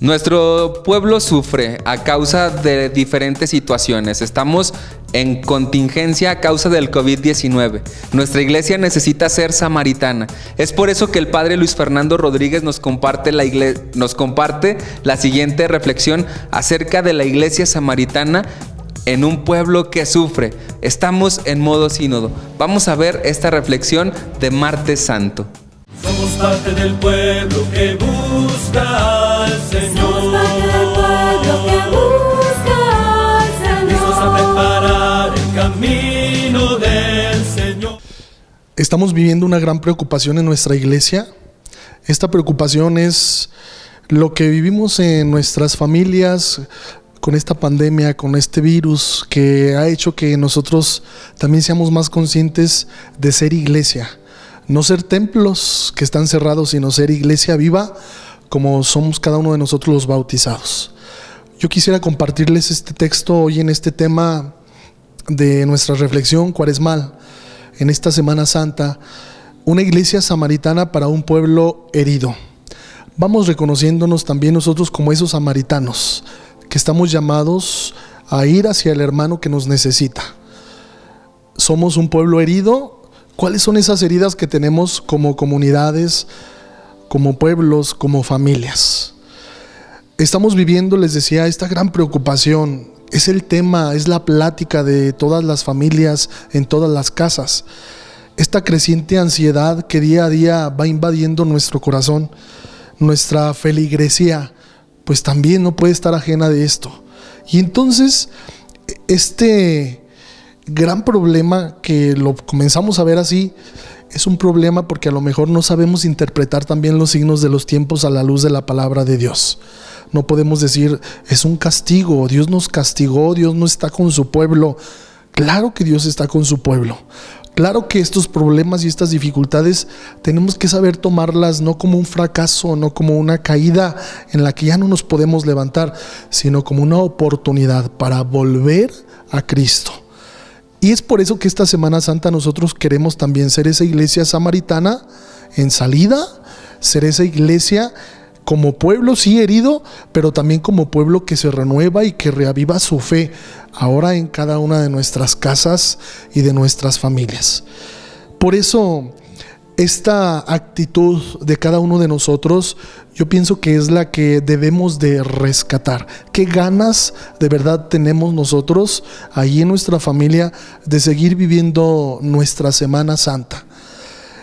Nuestro pueblo sufre a causa de diferentes situaciones. Estamos en contingencia a causa del COVID-19. Nuestra iglesia necesita ser samaritana. Es por eso que el padre Luis Fernando Rodríguez nos comparte la siguiente reflexión acerca de la iglesia samaritana en un pueblo que sufre. Estamos en modo sínodo. Vamos a ver esta reflexión de Martes Santo. Somos parte del pueblo que busca al Señor. Somos parte del pueblo que busca al Señor. Listos a preparar el camino del Señor. Estamos viviendo una gran preocupación en nuestra iglesia. Esta preocupación es lo que vivimos en nuestras familias con esta pandemia, con este virus que ha hecho que nosotros también seamos más conscientes de ser iglesia. No ser templos que están cerrados, sino ser iglesia viva como somos cada uno de nosotros los bautizados. Yo quisiera compartirles este texto hoy en este tema de nuestra reflexión cuaresmal, en esta Semana Santa, una iglesia samaritana para un pueblo herido. Vamos reconociéndonos también nosotros como esos samaritanos, que estamos llamados a ir hacia el hermano que nos necesita. Somos un pueblo herido. ¿Cuáles son esas heridas que tenemos como comunidades, como pueblos, como familias? Estamos viviendo, les decía, esta gran preocupación. Es el tema, es la plática de todas las familias, en todas las casas. Esta creciente ansiedad que día a día va invadiendo nuestro corazón, nuestra feligresía, pues también no puede estar ajena de esto. Y entonces, este gran problema que lo comenzamos a ver así, es un problema porque a lo mejor no sabemos interpretar también los signos de los tiempos a la luz de la palabra de Dios. No podemos decir, es un castigo, Dios nos castigó, Dios no está con su pueblo. Claro que Dios está con su pueblo. Claro que estos problemas y estas dificultades tenemos que saber tomarlas no como un fracaso, no como una caída en la que ya no nos podemos levantar, sino como una oportunidad para volver a Cristo. Y es por eso que esta Semana Santa nosotros queremos también ser esa iglesia samaritana en salida, ser esa iglesia como pueblo sí herido, pero también como pueblo que se renueva y que reaviva su fe ahora en cada una de nuestras casas y de nuestras familias. Por eso esta actitud de cada uno de nosotros, yo pienso que es la que debemos de rescatar. ¿Qué ganas de verdad tenemos nosotros ahí en nuestra familia de seguir viviendo nuestra Semana Santa?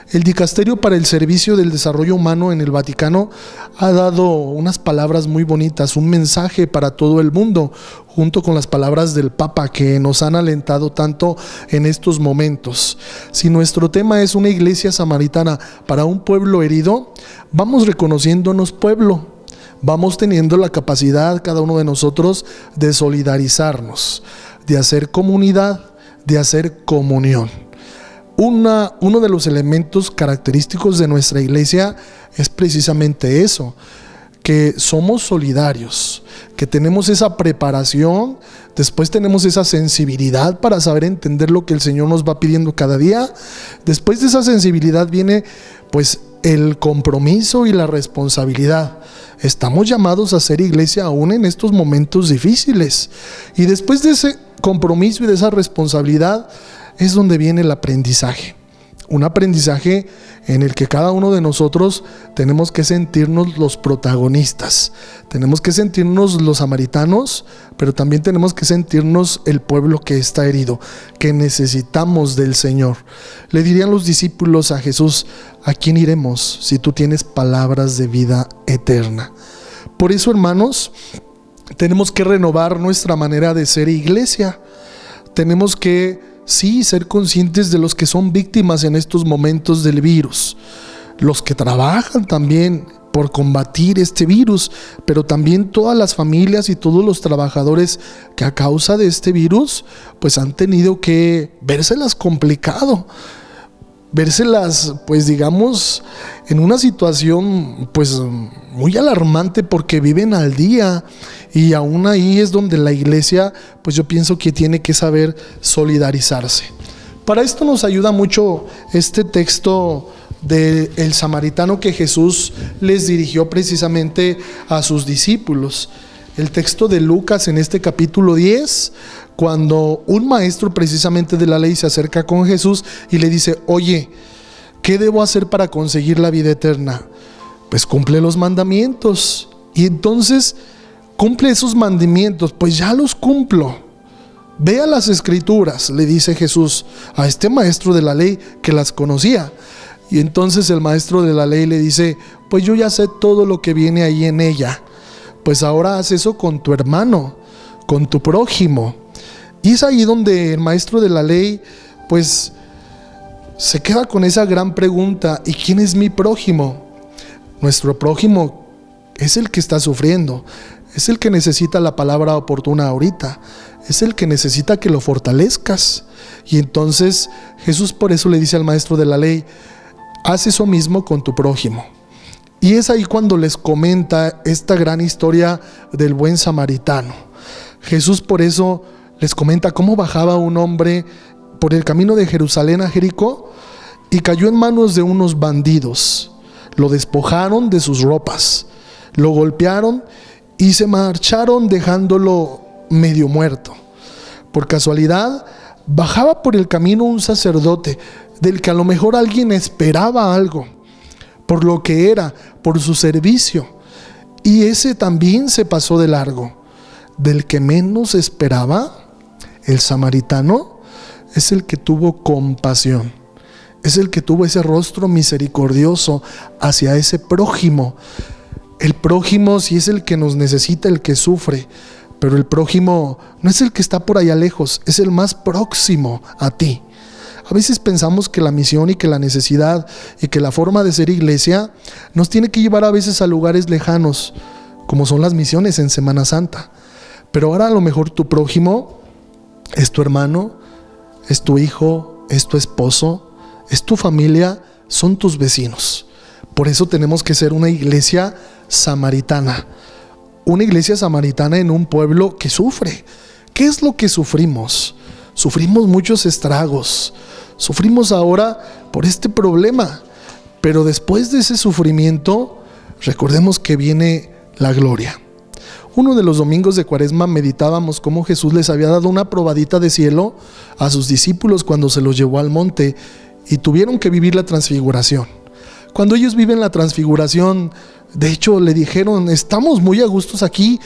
El Dicasterio para el Servicio del Desarrollo Humano en el Vaticano ha dado unas palabras muy bonitas, un mensaje para todo el mundo, junto con las palabras del Papa que nos han alentado tanto en estos momentos. Si nuestro tema es una iglesia samaritana para un pueblo herido, vamos reconociéndonos pueblo, vamos teniendo la capacidad cada uno de nosotros de solidarizarnos, de hacer comunidad, de hacer comunión. Uno de los elementos característicos de nuestra iglesia es precisamente eso, que somos solidarios, que tenemos esa preparación, después tenemos esa sensibilidad para saber entender lo que el Señor nos va pidiendo cada día. Después de esa sensibilidad viene pues el compromiso y la responsabilidad. Estamos llamados a ser iglesia aún en estos momentos difíciles. Y después de ese compromiso y de esa responsabilidad es donde viene el aprendizaje. Un aprendizaje en el que cada uno de nosotros tenemos que sentirnos los protagonistas. Tenemos que sentirnos los samaritanos, pero también tenemos que sentirnos el pueblo que está herido, que necesitamos del Señor. Le dirían los discípulos a Jesús, ¿a quién iremos si tú tienes palabras de vida eterna? Por eso, hermanos, tenemos que renovar nuestra manera de ser iglesia. Tenemos que sí, ser conscientes de los que son víctimas en estos momentos del virus, los que trabajan también por combatir este virus, pero también todas las familias y todos los trabajadores que a causa de este virus pues han tenido que vérselas complicado, vérselas pues digamos en una situación pues muy alarmante porque viven al día. Y aún ahí es donde la iglesia, pues yo pienso que tiene que saber solidarizarse. Para esto nos ayuda mucho este texto del samaritano que Jesús les dirigió precisamente a sus discípulos. El texto de Lucas en este capítulo 10, cuando un maestro precisamente de la ley se acerca con Jesús y le dice: oye, ¿qué debo hacer para conseguir la vida eterna? Pues cumple los mandamientos. Y entonces, cumple esos mandamientos. Pues ya los cumplo. Ve a las escrituras, le dice Jesús a este maestro de la ley que las conocía. Y entonces el maestro de la ley le dice: pues yo ya sé todo lo que viene ahí en ella. Pues ahora haz eso con tu hermano, con tu prójimo. Y es ahí donde el maestro de la ley pues se queda con esa gran pregunta: ¿y quién es mi prójimo? Nuestro prójimo es el que está sufriendo, es el que necesita la palabra oportuna ahorita, es el que necesita que lo fortalezcas. Y entonces Jesús por eso le dice al maestro de la ley: haz eso mismo con tu prójimo. Y es ahí cuando les comenta esta gran historia del buen samaritano. Jesús por eso les comenta cómo bajaba un hombre por el camino de Jerusalén a Jericó y cayó en manos de unos bandidos. Lo despojaron de sus ropas, lo golpearon y se marcharon dejándolo medio muerto. Por casualidad, bajaba por el camino un sacerdote del que a lo mejor alguien esperaba algo, por lo que era, por su servicio, y ese también se pasó de largo. Del que menos esperaba, el samaritano es el que tuvo compasión, es el que tuvo ese rostro misericordioso hacia ese prójimo. El prójimo sí es el que nos necesita, el que sufre, pero el prójimo no es el que está por allá lejos, es el más próximo a ti. A veces pensamos que la misión y que la necesidad y que la forma de ser iglesia nos tiene que llevar a veces a lugares lejanos, como son las misiones en Semana Santa. Pero ahora a lo mejor tu prójimo es tu hermano, es tu hijo, es tu esposo, es tu familia, son tus vecinos. Por eso tenemos que ser una iglesia samaritana. Una iglesia samaritana en un pueblo que sufre. ¿Qué es lo que sufrimos? Sufrimos muchos estragos. Sufrimos ahora por este problema. Pero después de ese sufrimiento, recordemos que viene la gloria. Uno de los domingos de Cuaresma meditábamos cómo Jesús les había dado una probadita de cielo a sus discípulos cuando se los llevó al monte y tuvieron que vivir la transfiguración. Cuando ellos viven la transfiguración, de hecho le dijeron: estamos muy a gustos aquí,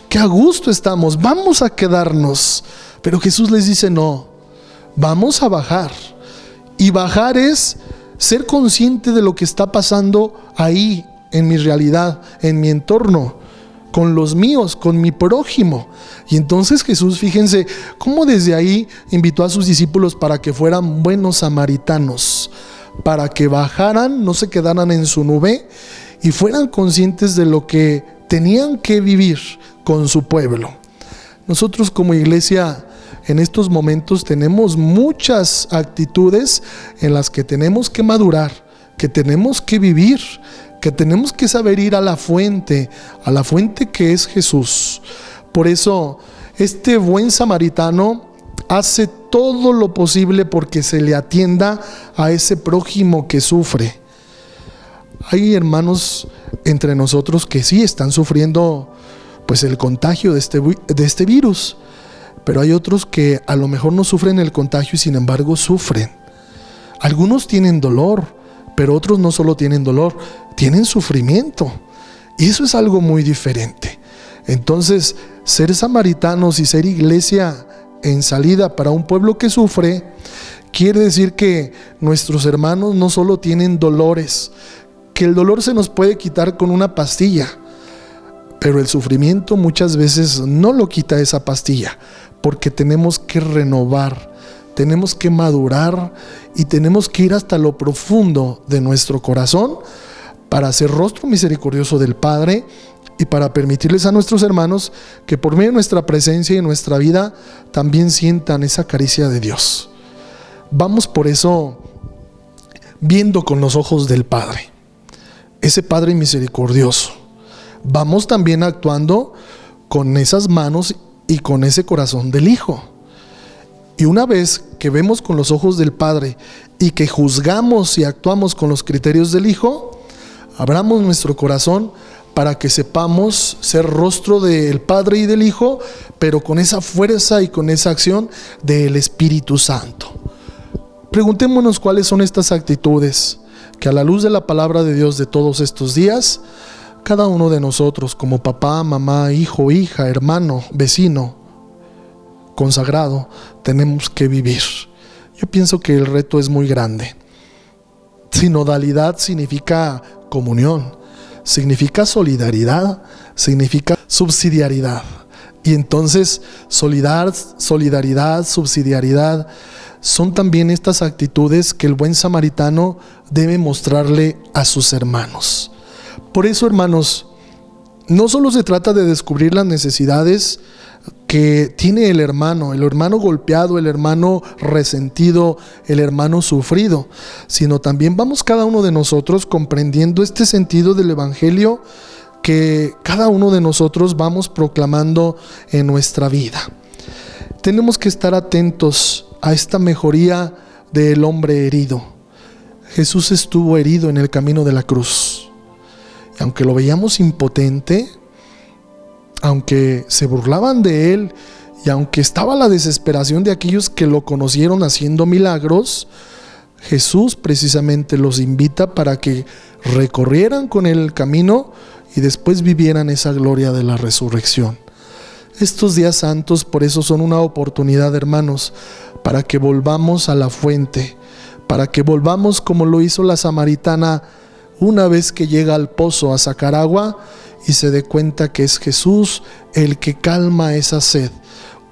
qué a gusto estamos, vamos a quedarnos. Pero Jesús les dice: no, vamos a bajar. Y bajar es ser consciente de lo que está pasando ahí, en mi realidad, en mi entorno, con los míos, con mi prójimo. Y entonces Jesús, fíjense cómo desde ahí invitó a sus discípulos para que fueran buenos samaritanos, para que bajaran, no se quedaran en su nube y fueran conscientes de lo que tenían que vivir con su pueblo. Nosotros como iglesia en estos momentos tenemos muchas actitudes en las que tenemos que madurar, que tenemos que vivir, que tenemos que saber ir a la fuente que es Jesús. Por eso este buen samaritano hace todo lo posible porque se le atienda a ese prójimo que sufre. Hay hermanos entre nosotros que sí están sufriendo pues el contagio de este virus, pero hay otros que a lo mejor no sufren el contagio y sin embargo sufren. Algunos tienen dolor, pero otros no solo tienen dolor, tienen sufrimiento. Y eso es algo muy diferente. Entonces, ser samaritanos y ser iglesia en salida para un pueblo que sufre, quiere decir que nuestros hermanos no solo tienen dolores, que el dolor se nos puede quitar con una pastilla, pero el sufrimiento muchas veces no lo quita esa pastilla, porque tenemos que renovar, tenemos que madurar y tenemos que ir hasta lo profundo de nuestro corazón para ser rostro misericordioso del Padre y para permitirles a nuestros hermanos que por medio de nuestra presencia y nuestra vida también sientan esa caricia de Dios. Vamos por eso viendo con los ojos del Padre, ese Padre misericordioso. Vamos también actuando con esas manos y con ese corazón del Hijo. Y una vez que vemos con los ojos del Padre y que juzgamos y actuamos con los criterios del Hijo, abramos nuestro corazón para que sepamos ser rostro del Padre y del Hijo, pero con esa fuerza y con esa acción del Espíritu Santo. Preguntémonos cuáles son estas actitudes que, a la luz de la palabra de Dios de todos estos días, cada uno de nosotros, como papá, mamá, hijo, hija, hermano, vecino, consagrado, tenemos que vivir. Yo pienso que el reto es muy grande. Sinodalidad significa comunión, significa solidaridad, significa subsidiariedad. Y entonces solidaridad, subsidiariedad son también estas actitudes que el buen samaritano debe mostrarle a sus hermanos. Por eso, hermanos, no solo se trata de descubrir las necesidades que tiene el hermano golpeado, el hermano resentido, el hermano sufrido, sino también vamos cada uno de nosotros comprendiendo este sentido del Evangelio que cada uno de nosotros vamos proclamando en nuestra vida. Tenemos que estar atentos a esta mejoría del hombre herido. Jesús estuvo herido en el camino de la cruz. Y aunque lo veíamos impotente, aunque se burlaban de él y aunque estaba la desesperación de aquellos que lo conocieron haciendo milagros, Jesús precisamente los invita para que recorrieran con él el camino y después vivieran esa gloria de la resurrección. Estos días santos por eso son una oportunidad, hermanos, para que volvamos a la fuente, para que volvamos como lo hizo la samaritana una vez que llega al pozo a sacar agua y se dé cuenta que es Jesús el que calma esa sed,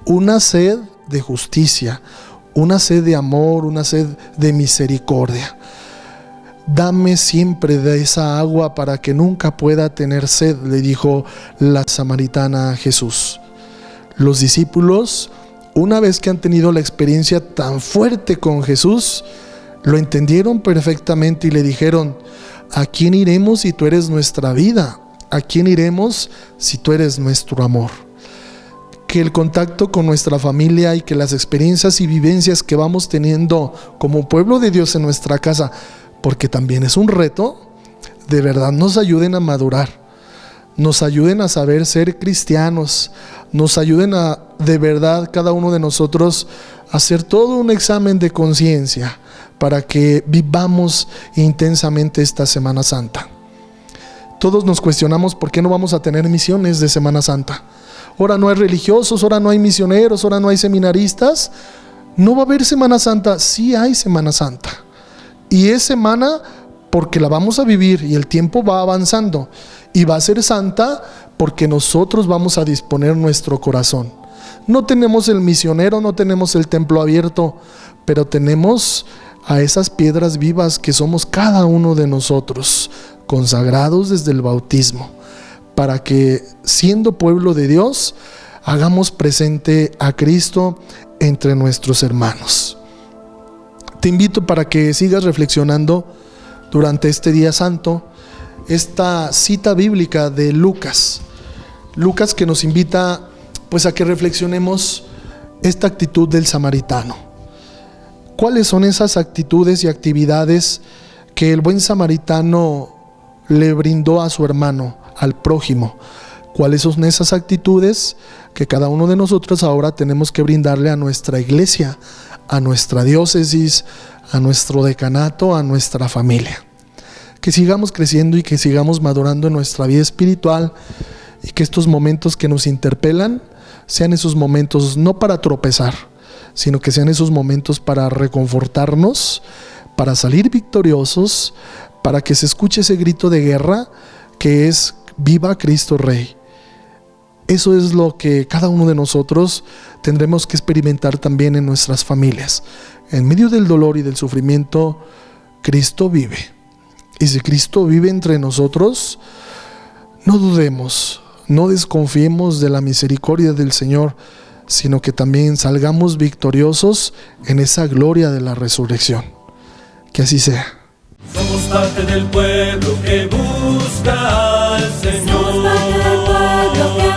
una sed de justicia, una sed de amor, una sed de misericordia. Dame siempre de esa agua para que nunca pueda tener sed, le dijo la samaritana a Jesús. Los discípulos, una vez que han tenido la experiencia tan fuerte con Jesús, lo entendieron perfectamente y le dijeron: ¿a quién iremos si tú eres nuestra vida? ¿A quién iremos si tú eres nuestro amor? Que el contacto con nuestra familia y que las experiencias y vivencias que vamos teniendo como pueblo de Dios en nuestra casa, porque también es un reto, de verdad nos ayuden a madurar, nos ayuden a saber ser cristianos, nos ayuden a, de verdad, cada uno de nosotros, hacer todo un examen de conciencia para que vivamos intensamente esta Semana Santa. Todos nos cuestionamos por qué no vamos a tener misiones de Semana Santa. Ahora no hay religiosos, ahora no hay misioneros, ahora no hay seminaristas. ¿No va a haber Semana Santa? Sí hay Semana Santa. Y es semana porque la vamos a vivir y el tiempo va avanzando. Y va a ser santa porque nosotros vamos a disponer nuestro corazón. No tenemos el misionero, no tenemos el templo abierto, pero tenemos a esas piedras vivas que somos cada uno de nosotros, consagrados desde el bautismo, para que, siendo pueblo de Dios, hagamos presente a Cristo entre nuestros hermanos. Te invito para que sigas reflexionando durante este día santo esta cita bíblica de Lucas que nos invita pues a que reflexionemos esta actitud del samaritano. ¿Cuáles son esas actitudes y actividades que el buen samaritano le brindó a su hermano, al prójimo? ¿Cuáles son esas actitudes que cada uno de nosotros ahora tenemos que brindarle a nuestra iglesia, a nuestra diócesis, a nuestro decanato, a nuestra familia? Que sigamos creciendo y que sigamos madurando en nuestra vida espiritual, y que estos momentos que nos interpelan sean esos momentos no para tropezar, sino que sean esos momentos para reconfortarnos, para salir victoriosos, para que se escuche ese grito de guerra que es: ¡viva Cristo Rey! Eso es lo que cada uno de nosotros tendremos que experimentar también en nuestras familias. En medio del dolor y del sufrimiento, Cristo vive. Y si Cristo vive entre nosotros, no dudemos, no desconfiemos de la misericordia del Señor, sino que también salgamos victoriosos en esa gloria de la resurrección. Que así sea. Somos parte del pueblo que busca al Señor. Somos parte del pueblo que